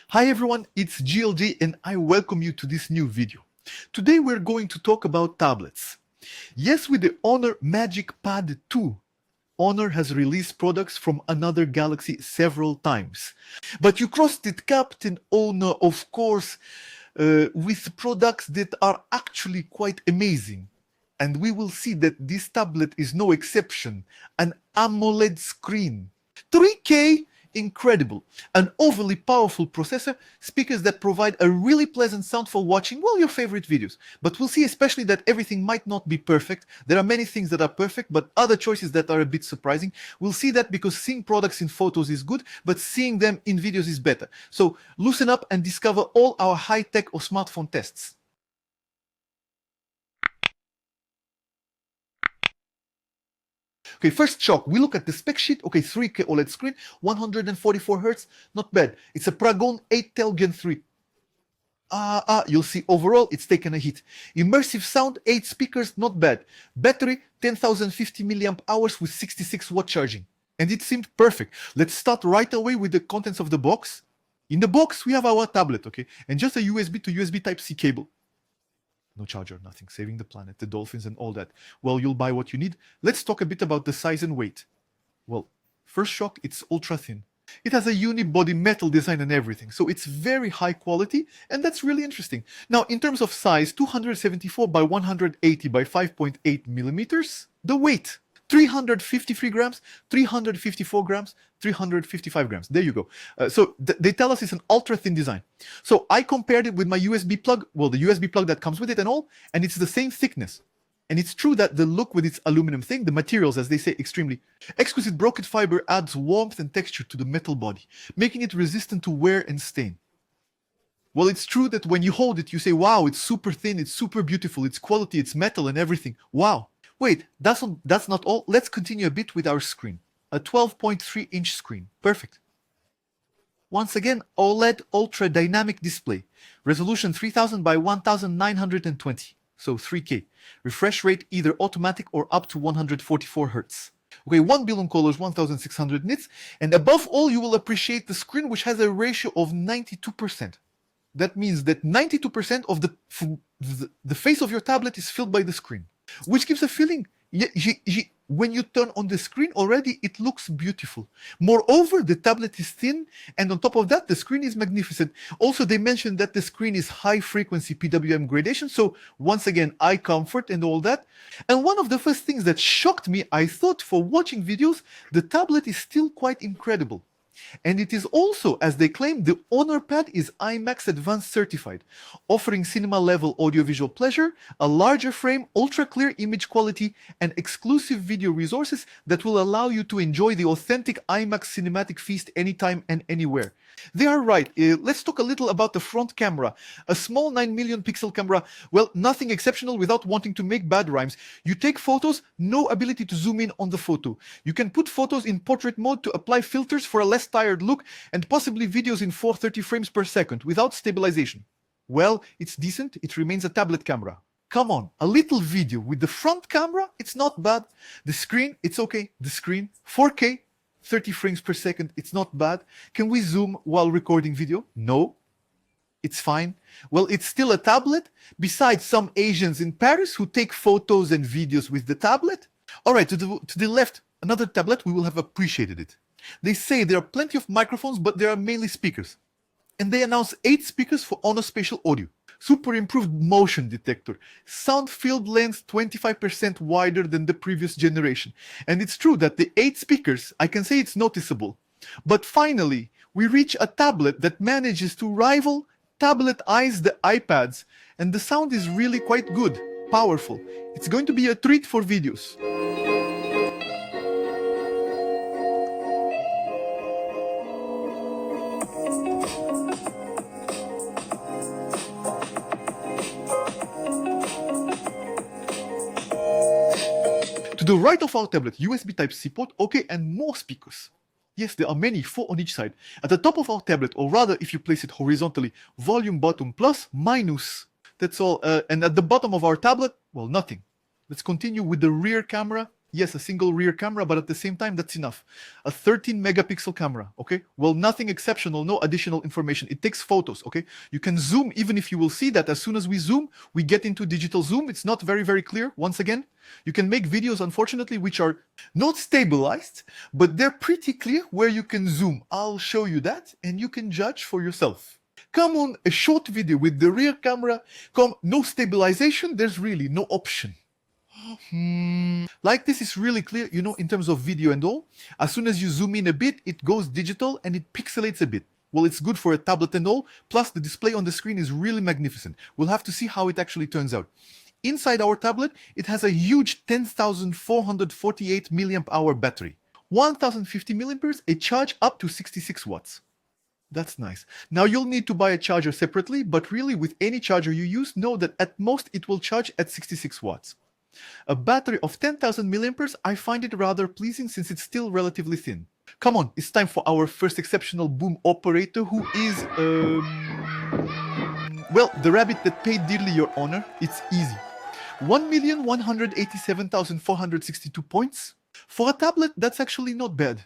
Hi everyone, it's GLG and I welcome you to this new video. Today we're going to talk about tablets. Yes, with the Honor MagicPad 2, Honor has released products from another galaxy several times. But you crossed it, Captain Honor, of course, with products that are actually quite amazing. And we will see that this tablet is no exception. An AMOLED screen. 3K, incredible. An overly powerful processor, speakers that provide a really pleasant sound for watching, well, your favorite videos. But we'll see especially that everything might not be perfect. There are many things that are perfect, but other choices that are a bit surprising. We'll see that because seeing products in photos is good, but seeing them in videos is better. So loosen up and discover all our high-tech or smartphone tests. Okay, first shock, we look at the spec sheet. Okay, 3K OLED screen, 144 Hz, not bad. It's a Paragon 8tel Gen 3. You'll see overall it's taken a hit. Immersive sound, 8 speakers, not bad. Battery, 10,050 milliamp hours with 66 watt charging. And it seemed perfect. Let's start right away with the contents of the box. In the box, we have our tablet, okay? And just a USB to USB Type-C cable. No charger, nothing, saving the planet, the dolphins and all that. Well, you'll buy what you need. Let's talk a bit about the size and weight. Well, first shock, it's ultra thin. It has a unibody metal design and everything, so it's very high quality, and that's really interesting. Now, in terms of size, 274 by 180 by 5.8 millimeters. The weight, 353 grams, 354 grams, 355 grams. There you go. So they tell us it's an ultra thin design. So I compared it with my USB plug, well, the USB plug that comes with it and all, and it's the same thickness. And it's true that the look with its aluminum thing, the materials, as they say, extremely exquisite broken fiber adds warmth and texture to the metal body, making it resistant to wear and stain. Well, it's true that when you hold it, you say, wow, it's super thin, it's super beautiful, it's quality, it's metal and everything. Wow. Wait, that's not all. Let's continue a bit with our screen. A 12.3-inch screen. Perfect. Once again, OLED Ultra Dynamic Display. Resolution 3000 by 1920. So 3K. Refresh rate either automatic or up to 144 Hz. Okay, 1 billion colors, 1600 nits. And above all, you will appreciate the screen, which has a ratio of 92%. That means that 92% of the face of your tablet is filled by the screen. Which gives a feeling, when you turn on the screen already, it looks beautiful. Moreover, the tablet is thin, and on top of that, the screen is magnificent. Also, they mentioned that the screen is high-frequency PWM gradation, so once again, eye comfort and all that. And one of the first things that shocked me, I thought for watching videos, the tablet is still quite incredible. And it is also, as they claim, the Honor Pad is IMAX Advanced certified, offering cinema-level audiovisual pleasure, a larger frame, ultra-clear image quality, and exclusive video resources that will allow you to enjoy the authentic IMAX cinematic feast anytime and anywhere. They are right. Let's talk a little about the front camera. A small 9 million pixel camera, well, nothing exceptional without wanting to make bad rhymes. You take photos, no ability to zoom in on the photo. You can put photos in portrait mode to apply filters for a less tired look, and possibly videos in 430 frames per second without stabilization. Well, it's decent, it remains a tablet camera. Come on, a little video with the front camera, it's not bad. The screen, it's okay. The screen, 4K, 30 frames per second, it's not bad. Can we zoom while recording video? No. It's fine. Well, it's still a tablet, besides some Asians in Paris who take photos and videos with the tablet. Alright, to the left, another tablet, we will have appreciated it. They say there are plenty of microphones, but there are mainly speakers. And they announce 8 speakers for Honor Spatial Audio. Super improved motion detector. Sound field length 25% wider than the previous generation. And it's true that the 8 speakers, I can say it's noticeable. But finally, we reach a tablet that manages to rival tablet eyes the iPads. And the sound is really quite good, powerful. It's going to be a treat for videos. To the right of our tablet, USB Type-C port, okay, and more speakers. Yes, there are many, 4 on each side. At the top of our tablet, or rather if you place it horizontally, volume button plus, minus. That's all. And at the bottom of our tablet, well, nothing. Let's continue with the rear camera. Yes, a single rear camera, but at the same time, that's enough. A 13 megapixel camera, okay? Well, nothing exceptional, no additional information. It takes photos, okay? You can zoom, even if you will see that as soon as we zoom, we get into digital zoom. It's not very, very clear, once again. You can make videos, unfortunately, which are not stabilized, but they're pretty clear where you can zoom. I'll show you that, and you can judge for yourself. Come on, a short video with the rear camera, no stabilization, there's really no option. Like this is really clear, you know, in terms of video and all. As soon as you zoom in a bit, it goes digital and it pixelates a bit. Well, it's good for a tablet and all, plus the display on the screen is really magnificent. We'll have to see how it actually turns out. Inside our tablet, it has a huge 10,448 milliamp hour battery. 1050 milliamperes, a charge up to 66 watts. That's nice. Now you'll need to buy a charger separately, but really with any charger you use, know that at most it will charge at 66 watts. A battery of 10,000 milliamperes, I find it rather pleasing since it's still relatively thin. Come on, it's time for our first exceptional boom operator who is, well, the rabbit that paid dearly, Your Honor. It's easy. 1,187,462 points. For a tablet, that's actually not bad.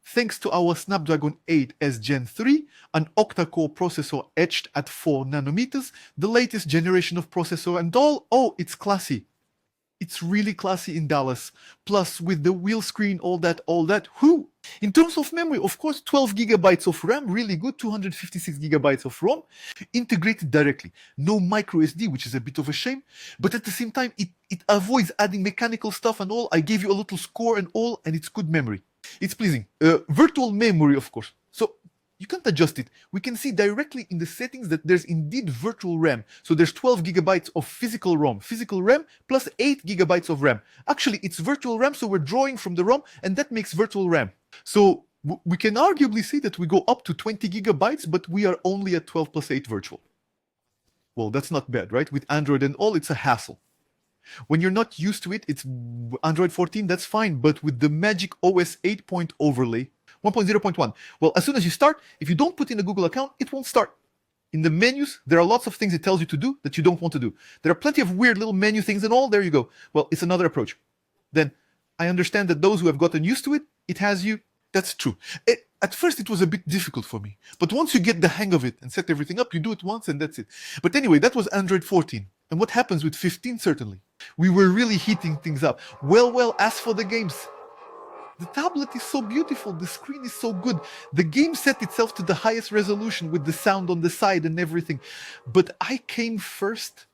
Thanks to our Snapdragon 8S Gen 3, an octa-core processor etched at 4 nanometers, the latest generation of processor and all, oh, it's classy. It's really classy in Dallas. Plus, with the wheel screen, all that, whoo! In terms of memory, of course, 12 gigabytes of RAM, really good, 256 gigabytes of ROM, integrated directly. No micro SD, which is a bit of a shame, but at the same time, it avoids adding mechanical stuff and all. I gave you a little score and all, and it's good memory. It's pleasing. Virtual memory, of course. So, you can't adjust it. We can see directly in the settings that there's indeed virtual RAM. So there's 12 gigabytes of physical RAM plus 8 gigabytes of RAM. Actually, it's virtual RAM, so we're drawing from the ROM, and that makes virtual RAM. So we can arguably say that we go up to 20 gigabytes, but we are only at 12 plus 8 virtual. Well, that's not bad, right? With Android and all, it's a hassle. When you're not used to it, it's Android 14, that's fine, but with the Magic OS 8 point overlay, 1.0.1. Well, as soon as you start, if you don't put in a Google account, it won't start. In the menus, there are lots of things it tells you to do that you don't want to do. There are plenty of weird little menu things and all, there you go. Well, it's another approach. Then, I understand that those who have gotten used to it, it has you, that's true. At first it was a bit difficult for me, but once you get the hang of it and set everything up, you do it once and that's it. But anyway, that was Android 14. And what happens with 15, certainly? We were really heating things up. Well, as for the games, the tablet is so beautiful, the screen is so good, the game set itself to the highest resolution with the sound on the side and everything. But I came first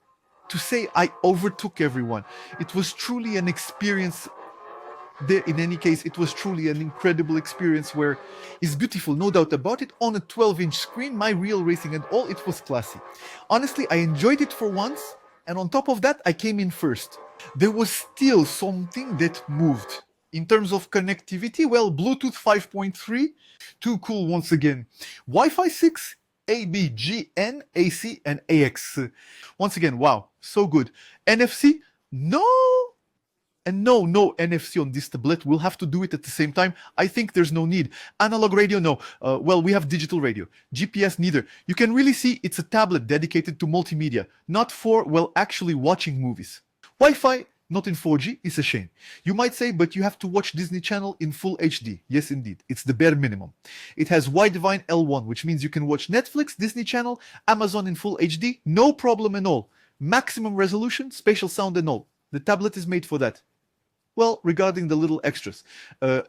to say I overtook everyone. It was truly an experience. In any case, it was truly an incredible experience where it's beautiful, no doubt about it. On a 12-inch screen, my real racing and all, it was classy. Honestly, I enjoyed it for once, and on top of that, I came in first. There was still something that moved. In terms of connectivity, well, Bluetooth 5.3, too cool once again. Wi-Fi 6, ABGN, AC, and AX. Once again, wow, so good. NFC, no. And no NFC on this tablet. We'll have to do it at the same time. I think there's no need. Analog radio, no. Well, we have digital radio. GPS, neither. You can really see it's a tablet dedicated to multimedia, not for, well, actually watching movies. Wi-Fi, not in 4G, it's a shame. You might say, but you have to watch Disney Channel in full HD. Yes, indeed. It's the bare minimum. It has Widevine L1, which means you can watch Netflix, Disney Channel, Amazon in full HD, no problem at all. Maximum resolution, spatial sound and all. The tablet is made for that. Well, regarding the little extras,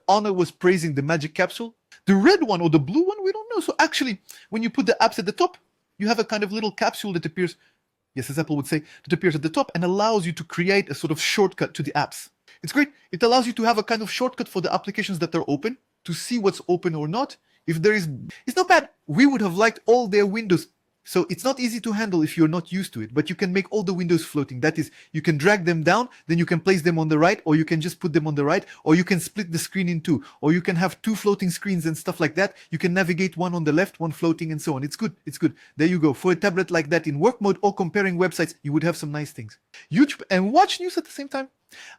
Honor was praising the Magic Capsule. The red one or the blue one, we don't know. So actually, when you put the apps at the top, you have a kind of little capsule that appears, yes, as Apple would say, that appears at the top and allows you to create a sort of shortcut to the apps. It's great. It allows you to have a kind of shortcut for the applications that are open, to see what's open or not. If there is, it's not bad. We would have liked all their windows. So it's not easy to handle if you're not used to it, but you can make all the windows floating. That is, you can drag them down, then you can place them on the right, or you can just put them on the right, or you can split the screen in two, or you can have two floating screens and stuff like that. You can navigate one on the left, one floating, and so on. It's good. It's good. There you go. For a tablet like that in work mode or comparing websites, you would have some nice things. YouTube and watch news at the same time.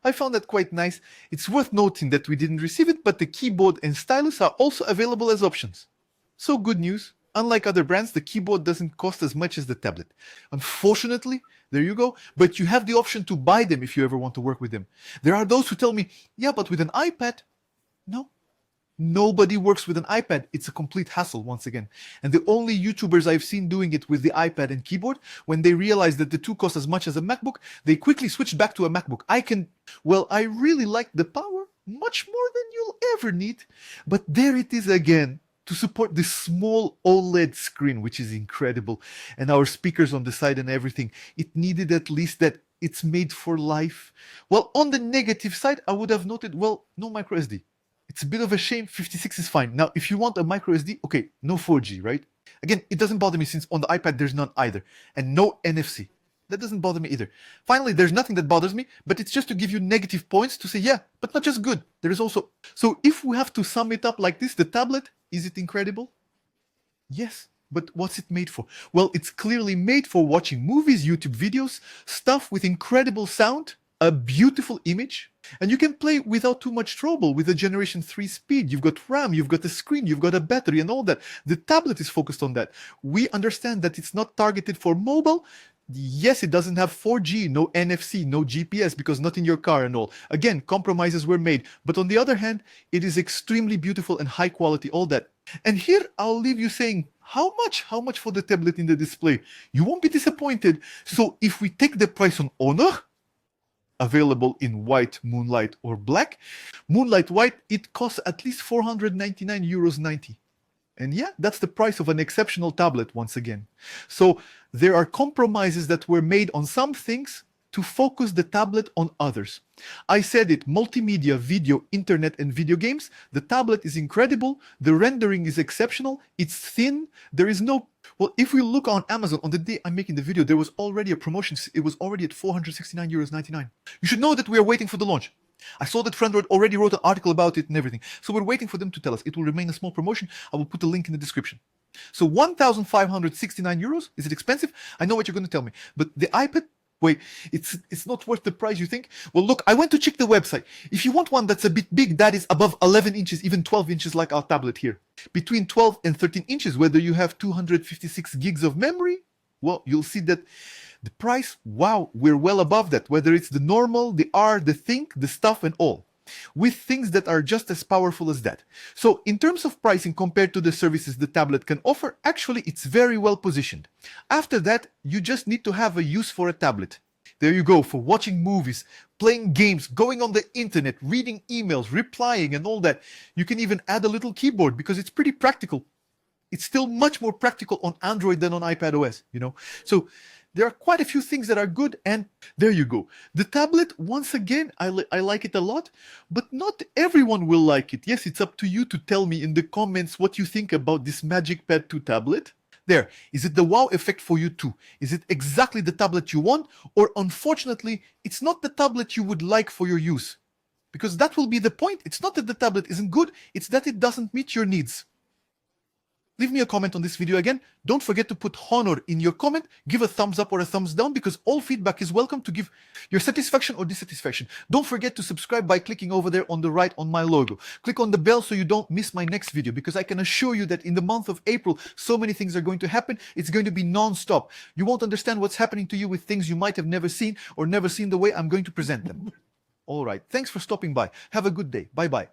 I found that quite nice. It's worth noting that we didn't receive it, but the keyboard and stylus are also available as options. So good news. Unlike other brands, the keyboard doesn't cost as much as the tablet. Unfortunately, there you go, but you have the option to buy them if you ever want to work with them. There are those who tell me, yeah, but with an iPad, no. Nobody works with an iPad. It's a complete hassle, once again. And the only YouTubers I've seen doing it with the iPad and keyboard, when they realized that the two cost as much as a MacBook, they quickly switched back to a MacBook. I really like the power, much more than you'll ever need. But there it is again, to support this small OLED screen, which is incredible. And our speakers on the side and everything. It needed at least that. It's made for life. Well, on the negative side, I would have noted, well, no micro SD. It's a bit of a shame. 56 is fine. Now, if you want a micro SD, okay, no 4G, right? Again, it doesn't bother me since on the iPad there's none either. And no NFC. That doesn't bother me either. Finally, there's nothing that bothers me, but it's just to give you negative points to say, yeah, but not just good. There is also... So if we have to sum it up like this, the tablet, is it incredible? Yes. But what's it made for? Well, it's clearly made for watching movies, YouTube videos, stuff with incredible sound, a beautiful image, and you can play without too much trouble with a Generation 3 speed. You've got RAM, you've got a screen, you've got a battery and all that. The tablet is focused on that. We understand that it's not targeted for mobile. Yes, it doesn't have 4G, no NFC, no GPS, because not in your car and all. Again, compromises were made. But on the other hand, it is extremely beautiful and high quality, all that. And here I'll leave you saying, how much? How much for the tablet in the display? You won't be disappointed. So if we take the price on Honor, available in white, moonlight, or black. Moonlight white, it costs at least €499.90. And yeah, that's the price of an exceptional tablet once again. So there are compromises that were made on some things to focus the tablet on others. I said it, multimedia, video, internet, and video games. The tablet is incredible. The rendering is exceptional. It's thin. There is no... Well, if we look on Amazon, on the day I'm making the video, there was already a promotion. It was already at €469.99. You should know that we are waiting for the launch. I saw that Friendroid already wrote an article about it and everything. So we're waiting for them to tell us. It will remain a small promotion. I will put a link in the description. So €1,569, is it expensive? I know what you're going to tell me. But the iPad, wait, it's not worth the price you think? Well, look, I went to check the website. If you want one that's a bit big, that is above 11 inches, even 12 inches like our tablet here. Between 12 and 13 inches, whether you have 256 gigs of memory, well, you'll see that the price, wow, we're well above that, whether it's the normal, the R, the Think, the Stuff, and all, with things that are just as powerful as that. So in terms of pricing compared to the services the tablet can offer, actually it's very well positioned. After that, you just need to have a use for a tablet. There you go, for watching movies, playing games, going on the internet, reading emails, replying and all that. You can even add a little keyboard because it's pretty practical. It's still much more practical on Android than on iPadOS, you know. So there are quite a few things that are good, and there you go. The tablet, once again, I like it a lot, but not everyone will like it. Yes, it's up to you to tell me in the comments what you think about this MagicPad 2 tablet. There, is it the wow effect for you too? Is it exactly the tablet you want? Or unfortunately, it's not the tablet you would like for your use? Because that will be the point. It's not that the tablet isn't good, it's that it doesn't meet your needs. Leave me a comment on this video again. Don't forget to put Honor in your comment. Give a thumbs up or a thumbs down because all feedback is welcome to give your satisfaction or dissatisfaction. Don't forget to subscribe by clicking over there on the right on my logo. Click on the bell so you don't miss my next video because I can assure you that in the month of April, so many things are going to happen. It's going to be non-stop. You won't understand what's happening to you with things you might have never seen or never seen the way I'm going to present them. All right. Thanks for stopping by. Have a good day. Bye-bye.